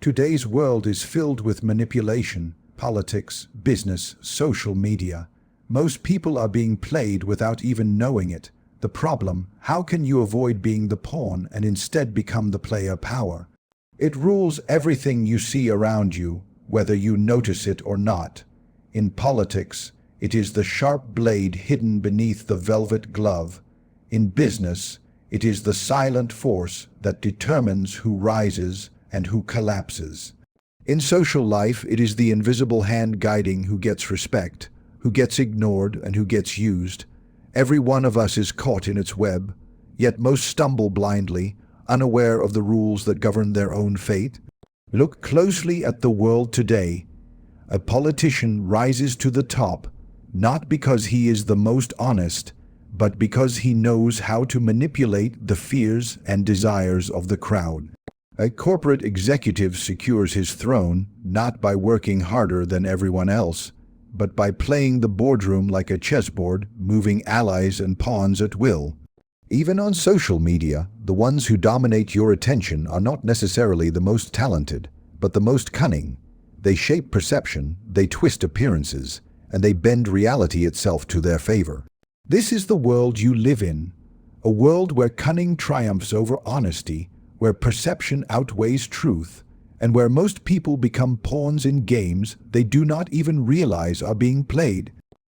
Today's world is filled with manipulation, politics, business, social media. Most people are being played without even knowing it. The problem, how can you avoid being the pawn and instead become the player power? It rules everything you see around you, whether you notice it or not. In politics, it is the sharp blade hidden beneath the velvet glove. In business, it is the silent force that determines who rises and who collapses. In social life, it is the invisible hand guiding who gets respect, who gets ignored, and who gets used. Every one of us is caught in its web, yet most stumble blindly, unaware of the rules that govern their own fate. Look closely at the world today. A politician rises to the top, not because he is the most honest, but because he knows how to manipulate the fears and desires of the crowd. A corporate executive secures his throne not by working harder than everyone else, but by playing the boardroom like a chessboard, moving allies and pawns at will. Even on social media, the ones who dominate your attention are not necessarily the most talented, but the most cunning. They shape perception, they twist appearances, and they bend reality itself to their favor. This is the world you live in, a world where cunning triumphs over honesty, where perception outweighs truth, and where most people become pawns in games they do not even realize are being played.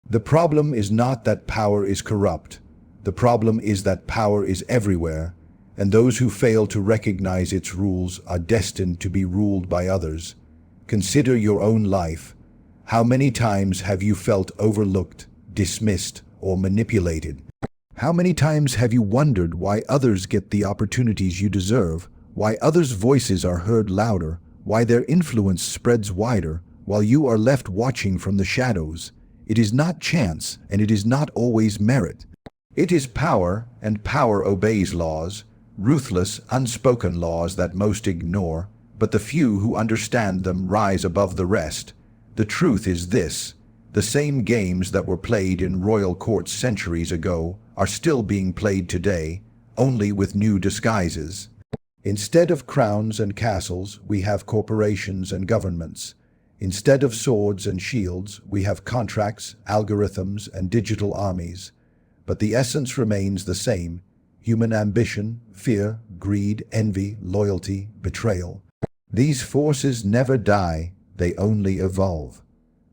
The problem is not that power is corrupt. The problem is that power is everywhere, and those who fail to recognize its rules are destined to be ruled by others. Consider your own life. How many times have you felt overlooked, dismissed, or manipulated? How many times have you wondered why others get the opportunities you deserve, why others' voices are heard louder, why their influence spreads wider, while you are left watching from the shadows? It is not chance, and it is not always merit. It is power, and power obeys laws, ruthless, unspoken laws that most ignore, but the few who understand them rise above the rest. The truth is this: the same games that were played in royal courts centuries ago are still being played today, only with new disguises. Instead of crowns and castles, we have corporations and governments. Instead of swords and shields, we have contracts, algorithms, and digital armies. But the essence remains the same: human ambition, fear, greed, envy, loyalty, betrayal. These forces never die, they only evolve.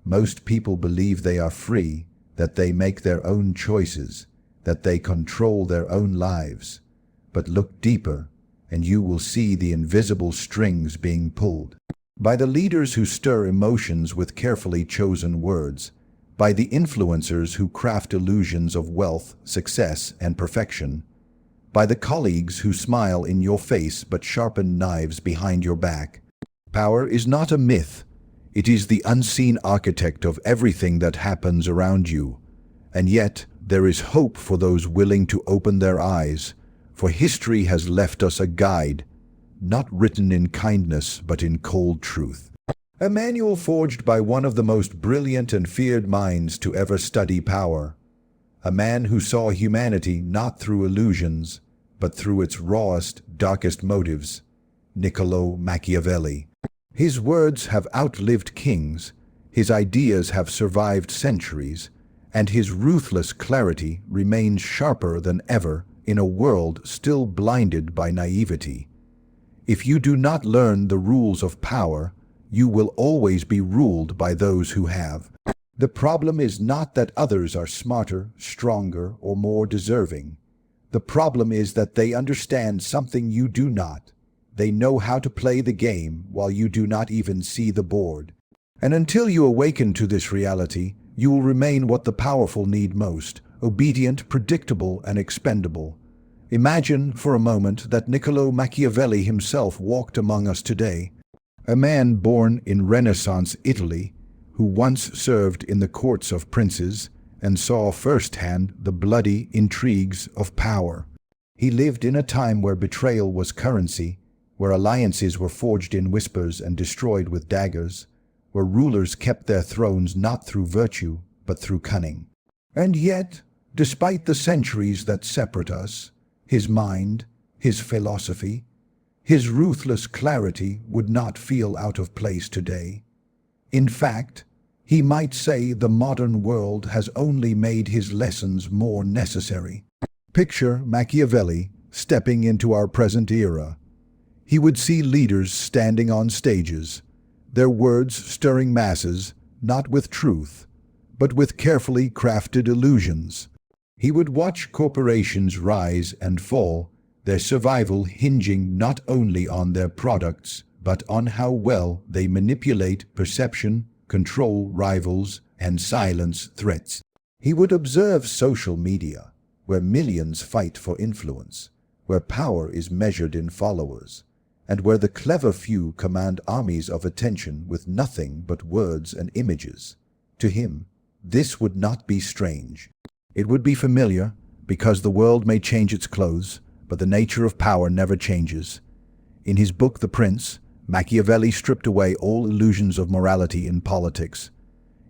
Most people believe they are free, that they make their own choices, that they control their own lives. But look deeper, and you will see the invisible strings being pulled. By the leaders who stir emotions with carefully chosen words, by the influencers who craft illusions of wealth, success, and perfection, by the colleagues who smile in your face but sharpen knives behind your back. Power is not a myth. It is the unseen architect of everything that happens around you. And yet, there is hope for those willing to open their eyes, for history has left us a guide, not written in kindness but in cold truth. A manual forged by one of the most brilliant and feared minds to ever study power. A man who saw humanity not through illusions, but through its rawest, darkest motives. Niccolò Machiavelli. His words have outlived kings, his ideas have survived centuries, and his ruthless clarity remains sharper than ever in a world still blinded by naivety. If you do not learn the rules of power, you will always be ruled by those who have. The problem is not that others are smarter, stronger, or more deserving. The problem is that they understand something you do not. They know how to play the game while you do not even see the board. And until you awaken to this reality, you will remain what the powerful need most: obedient, predictable, and expendable. Imagine for a moment that Niccolò Machiavelli himself walked among us today, a man born in Renaissance Italy, who once served in the courts of princes and saw firsthand the bloody intrigues of power. He lived in a time where betrayal was currency, where alliances were forged in whispers and destroyed with daggers, where rulers kept their thrones not through virtue, but through cunning. And yet, despite the centuries that separate us, his mind, his philosophy, His ruthless clarity would not feel out of place today. In fact, he might say the modern world has only made his lessons more necessary. Picture Machiavelli stepping into our present era. He would see leaders standing on stages, their words stirring masses, not with truth, but with carefully crafted illusions. He would watch corporations rise and fall, their survival hinging not only on their products, but on how well they manipulate perception, control rivals, and silence threats. He would observe social media, where millions fight for influence, where power is measured in followers, and where the clever few command armies of attention with nothing but words and images. To him, this would not be strange. It would be familiar, because the world may change its clothes, but the nature of power never changes. In his book The Prince, Machiavelli stripped away all illusions of morality in politics.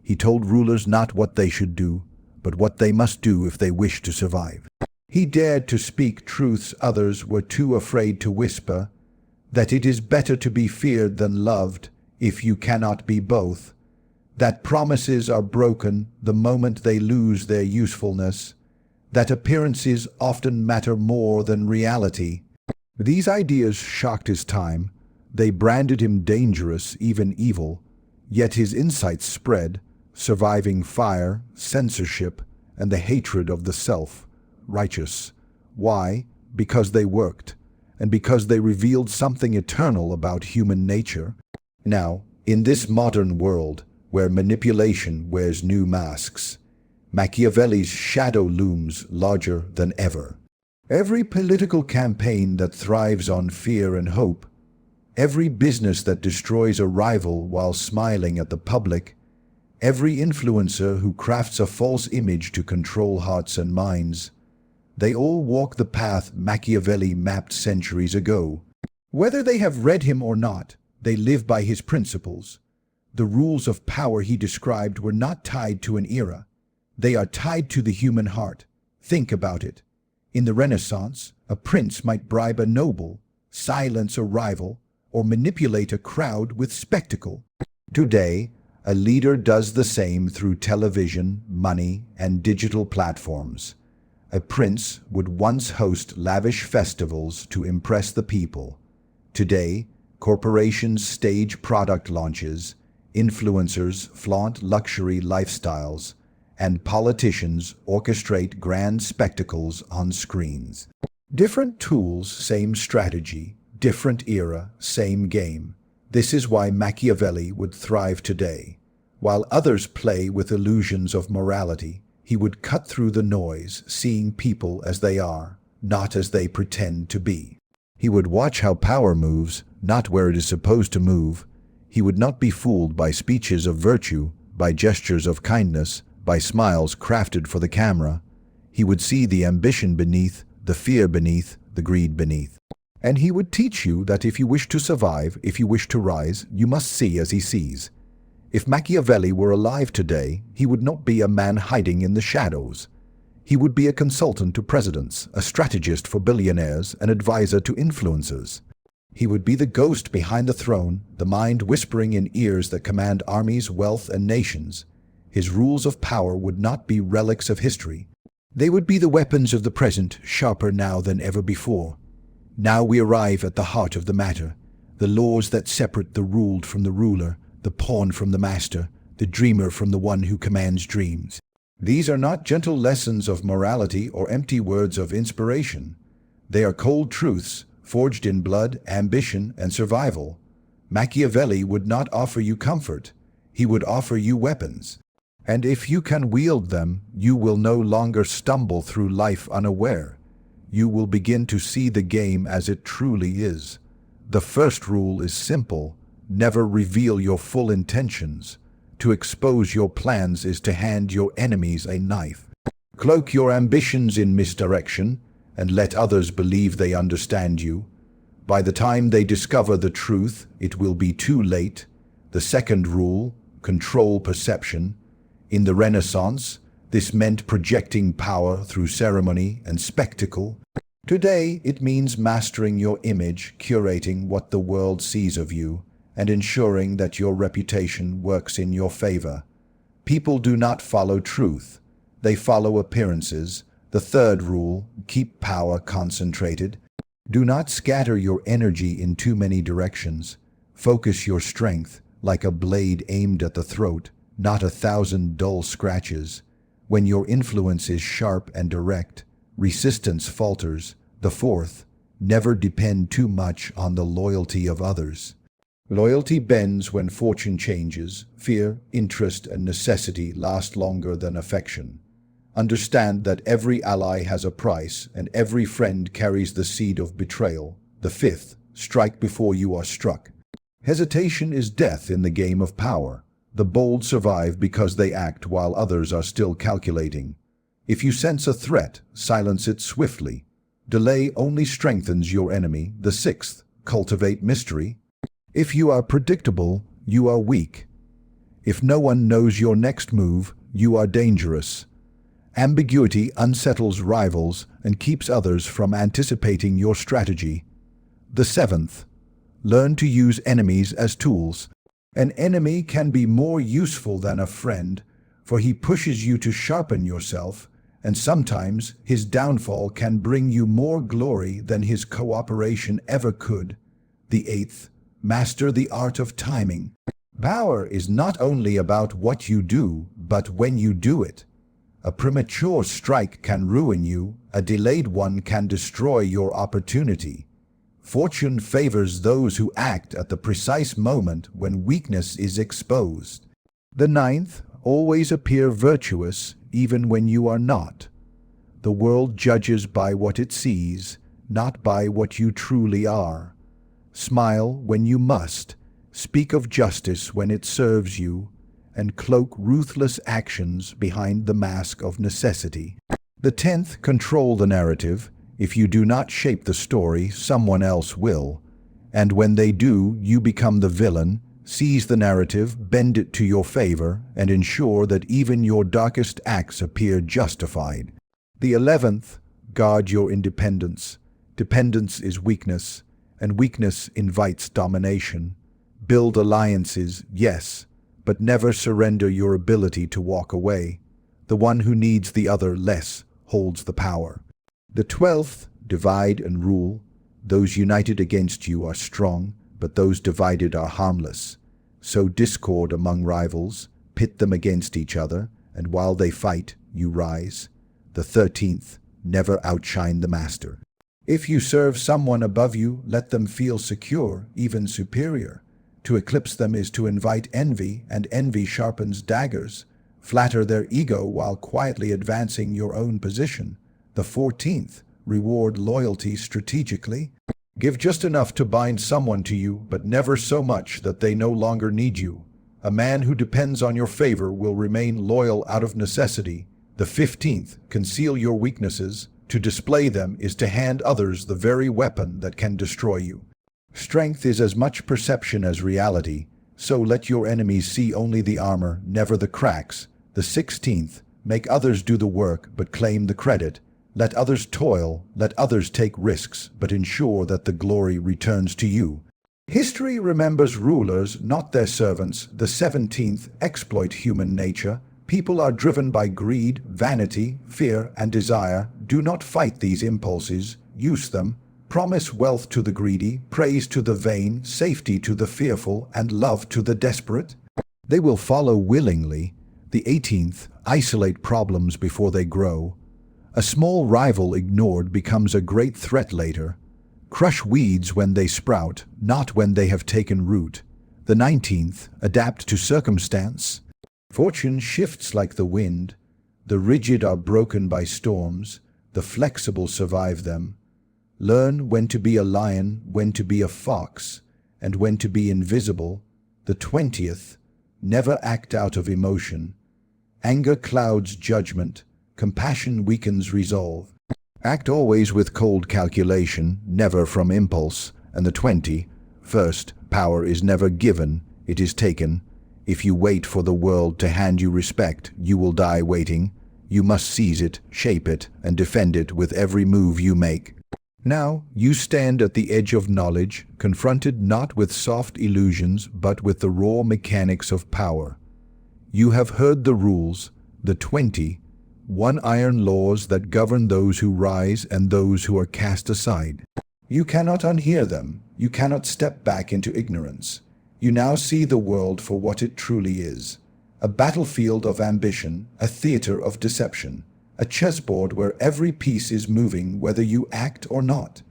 He told rulers not what they should do, but what they must do if they wish to survive. He dared to speak truths others were too afraid to whisper, that it is better to be feared than loved if you cannot be both, that promises are broken the moment they lose their usefulness, that appearances often matter more than reality. These ideas shocked his time. They branded him dangerous, even evil, yet his insights spread, surviving fire, censorship, and the hatred of the self-righteous. Why? Because they worked, and because they revealed something eternal about human nature. Now, in this modern world, where manipulation wears new masks, Machiavelli's shadow looms larger than ever. Every political campaign that thrives on fear and hope, every business that destroys a rival while smiling at the public, every influencer who crafts a false image to control hearts and minds, they all walk the path Machiavelli mapped centuries ago. Whether they have read him or not, they live by his principles. The rules of power he described were not tied to an era. They are tied to the human heart. Think about it. In the Renaissance, a prince might bribe a noble, silence a rival, or manipulate a crowd with spectacle. Today, a leader does the same through television, money, and digital platforms. A prince would once host lavish festivals to impress the people. Today, corporations stage product launches, influencers flaunt luxury lifestyles, and politicians orchestrate grand spectacles on screens. Different tools, same strategy. Different era, same game. This is why Machiavelli would thrive today. While others play with illusions of morality, he would cut through the noise, seeing people as they are, not as they pretend to be. He would watch how power moves, not where it is supposed to move. He would not be fooled by speeches of virtue, by gestures of kindness, by smiles crafted for the camera. He would see the ambition beneath, the fear beneath, the greed beneath. And he would teach you that if you wish to survive, if you wish to rise, you must see as he sees. If Machiavelli were alive today, he would not be a man hiding in the shadows. He would be a consultant to presidents, a strategist for billionaires, an advisor to influencers. He would be the ghost behind the throne, the mind whispering in ears that command armies, wealth, and nations. His rules of power would not be relics of history. They would be the weapons of the present, sharper now than ever before. Now we arrive at the heart of the matter, the laws that separate the ruled from the ruler, the pawn from the master, the dreamer from the one who commands dreams. These are not gentle lessons of morality or empty words of inspiration. They are cold truths, forged in blood, ambition, and survival. Machiavelli would not offer you comfort. He would offer you weapons. And if you can wield them, you will no longer stumble through life unaware. You will begin to see the game as it truly is. The first rule is simple: never reveal your full intentions. To expose your plans is to hand your enemies a knife. Cloak your ambitions in misdirection and let others believe they understand you. By the time they discover the truth, it will be too late. The second rule: control perception. In the Renaissance, this meant projecting power through ceremony and spectacle. Today, it means mastering your image, curating what the world sees of you, and ensuring that your reputation works in your favor. People do not follow truth. They follow appearances. The third rule, keep power concentrated. Do not scatter your energy in too many directions. Focus your strength like a blade aimed at the throat, not 1,000 dull scratches. When your influence is sharp and direct, resistance falters. The fourth, never depend too much on the loyalty of others. Loyalty bends when fortune changes. Fear, interest, and necessity last longer than affection. Understand that every ally has a price, and every friend carries the seed of betrayal. The fifth, strike before you are struck. Hesitation is death in the game of power. The bold survive because they act while others are still calculating. If you sense a threat, silence it swiftly. Delay only strengthens your enemy. The sixth, cultivate mystery. If you are predictable, you are weak. If no one knows your next move, you are dangerous. Ambiguity unsettles rivals and keeps others from anticipating your strategy. The seventh, learn to use enemies as tools. An enemy can be more useful than a friend, for he pushes you to sharpen yourself, and sometimes his downfall can bring you more glory than his cooperation ever could. The eighth, master the art of timing. Power is not only about what you do, but when you do it. A premature strike can ruin you, a delayed one can destroy your opportunity. Fortune favors those who act at the precise moment when weakness is exposed. The ninth, always appear virtuous even when you are not. The world judges by what it sees, not by what you truly are. Smile when you must, speak of justice when it serves you, and cloak ruthless actions behind the mask of necessity. The 10th, control the narrative. If you do not shape the story, someone else will. And when they do, you become the villain. Seize the narrative, bend it to your favor, and ensure that even your darkest acts appear justified. The 11th, guard your independence. Dependence is weakness, and weakness invites domination. Build alliances, yes, but never surrender your ability to walk away. The one who needs the other less holds the power. The 12th, divide and rule. Those united against you are strong, but those divided are harmless. Sow discord among rivals, pit them against each other, and while they fight, you rise. The 13th, never outshine the master. If you serve someone above you, let them feel secure, even superior. To eclipse them is to invite envy, and envy sharpens daggers. Flatter their ego while quietly advancing your own position. The 14th, reward loyalty strategically. Give just enough to bind someone to you, but never so much that they no longer need you. A man who depends on your favor will remain loyal out of necessity. The 15th, conceal your weaknesses. To display them is to hand others the very weapon that can destroy you. Strength is as much perception as reality, so let your enemies see only the armor, never the cracks. The 16th, make others do the work, but claim the credit. Let others toil, let others take risks, but ensure that the glory returns to you. History remembers rulers, not their servants. The 17th, exploit human nature. People are driven by greed, vanity, fear, and desire. Do not fight these impulses, use them. Promise wealth to the greedy, praise to the vain, safety to the fearful, and love to the desperate. They will follow willingly. The 18th, isolate problems before they grow. A small rival ignored becomes a great threat later. Crush weeds when they sprout, not when they have taken root. The 19th, adapt to circumstance. Fortune shifts like the wind. The rigid are broken by storms. The flexible survive them. Learn when to be a lion, when to be a fox, and when to be invisible. The 20th, never act out of emotion. Anger clouds judgment. Compassion weakens resolve. Act always with cold calculation, never from impulse. And the 21st, power is never given, it is taken. If you wait for the world to hand you respect, you will die waiting. You must seize it, shape it, and defend it with every move you make. Now you stand at the edge of knowledge, confronted not with soft illusions but with the raw mechanics of power. You have heard the rules, the 21 iron laws that govern those who rise and those who are cast aside. You cannot unhear them. You cannot step back into ignorance. You now see the world for what it truly is. A battlefield of ambition, a theater of deception, a chessboard where every piece is moving whether you act or not.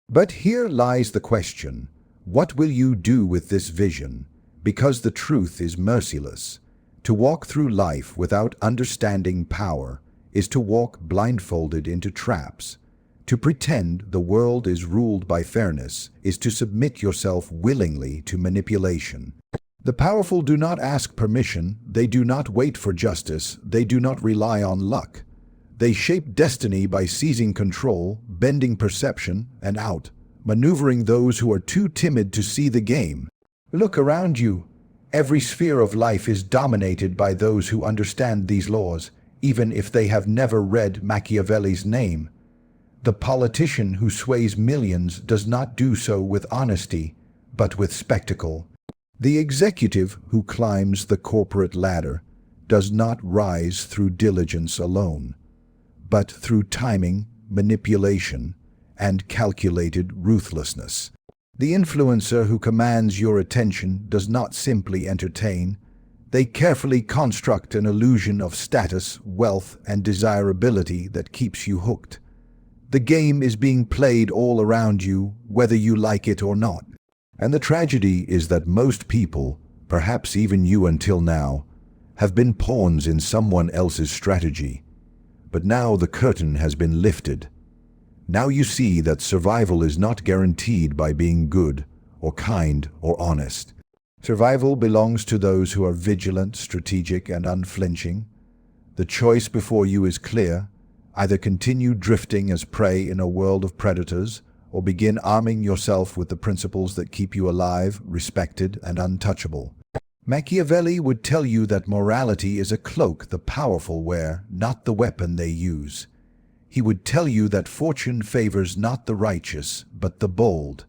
But here lies the question: what will you do with this vision? Because the truth is merciless. To walk through life without understanding power is to walk blindfolded into traps. To pretend the world is ruled by fairness is to submit yourself willingly to manipulation. The powerful do not ask permission, they do not wait for justice, they do not rely on luck. They shape destiny by seizing control, bending perception, and maneuvering those who are too timid to see the game. Look around you. Every sphere of life is dominated by those who understand these laws, even if they have never read Machiavelli's name. The politician who sways millions does not do so with honesty, but with spectacle. The executive who climbs the corporate ladder does not rise through diligence alone, but through timing, manipulation, and calculated ruthlessness. The influencer who commands your attention does not simply entertain. They carefully construct an illusion of status, wealth, and desirability that keeps you hooked. The game is being played all around you, whether you like it or not. And the tragedy is that most people, perhaps even you until now, have been pawns in someone else's strategy. But now the curtain has been lifted. Now you see that survival is not guaranteed by being good, or kind, or honest. Survival belongs to those who are vigilant, strategic, and unflinching. The choice before you is clear. Either continue drifting as prey in a world of predators, or begin arming yourself with the principles that keep you alive, respected, and untouchable. Machiavelli would tell you that morality is a cloak the powerful wear, not the weapon they use. He would tell you that fortune favors not the righteous, but the bold.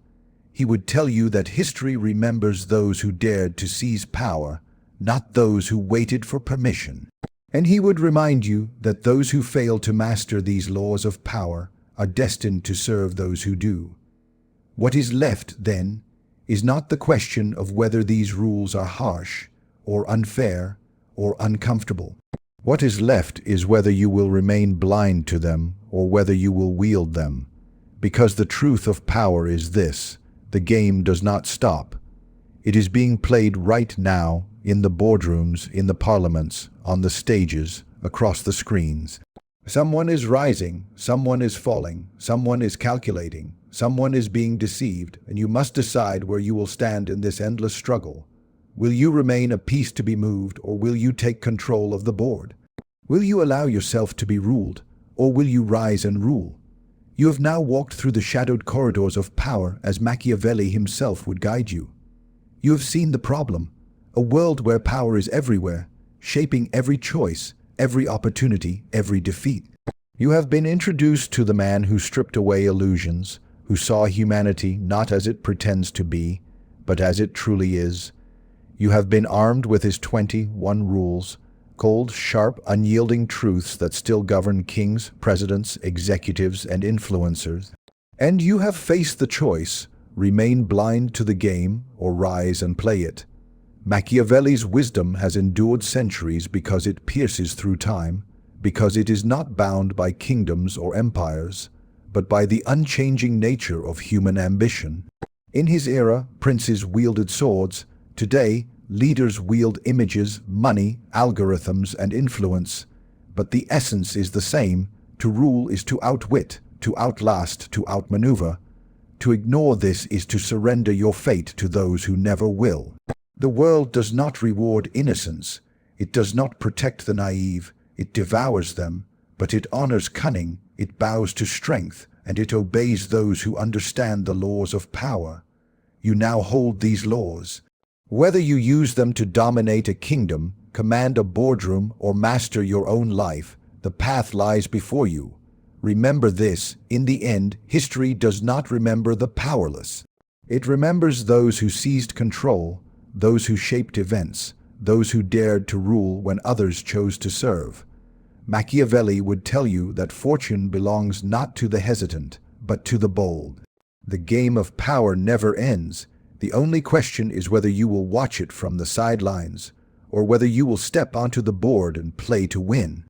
He would tell you that history remembers those who dared to seize power, not those who waited for permission. And he would remind you that those who fail to master these laws of power are destined to serve those who do. What is left, then, is not the question of whether these rules are harsh, or unfair, or uncomfortable. What is left is whether you will remain blind to them, or whether you will wield them. Because the truth of power is this: the game does not stop. It is being played right now, in the boardrooms, in the parliaments, on the stages, across the screens. Someone is rising, someone is falling, someone is calculating, someone is being deceived, and you must decide where you will stand in this endless struggle. Will you remain a piece to be moved, or will you take control of the board? Will you allow yourself to be ruled, or will you rise and rule? You have now walked through the shadowed corridors of power as Machiavelli himself would guide you. You have seen the problem: a world where power is everywhere, shaping every choice, every opportunity, every defeat. You have been introduced to the man who stripped away illusions, who saw humanity not as it pretends to be, but as it truly is. You have been armed with his 21 rules, cold, sharp, unyielding truths that still govern kings, presidents, executives, and influencers. And you have faced the choice: remain blind to the game or rise and play it. Machiavelli's wisdom has endured centuries because it pierces through time, because it is not bound by kingdoms or empires, but by the unchanging nature of human ambition. In his era, princes wielded swords. Today, leaders wield images, money, algorithms, and influence. But the essence is the same: to rule is to outwit, to outlast, to outmaneuver. To ignore this is to surrender your fate to those who never will. The world does not reward innocence. It does not protect the naive. It devours them. But it honors cunning, it bows to strength, and it obeys those who understand the laws of power. You now hold these laws. Whether you use them to dominate a kingdom, command a boardroom, or master your own life, the path lies before you. Remember this, in the end, history does not remember the powerless. It remembers those who seized control, those who shaped events, those who dared to rule when others chose to serve. Machiavelli would tell you that fortune belongs not to the hesitant, but to the bold. The game of power never ends. The only question is whether you will watch it from the sidelines, or whether you will step onto the board and play to win.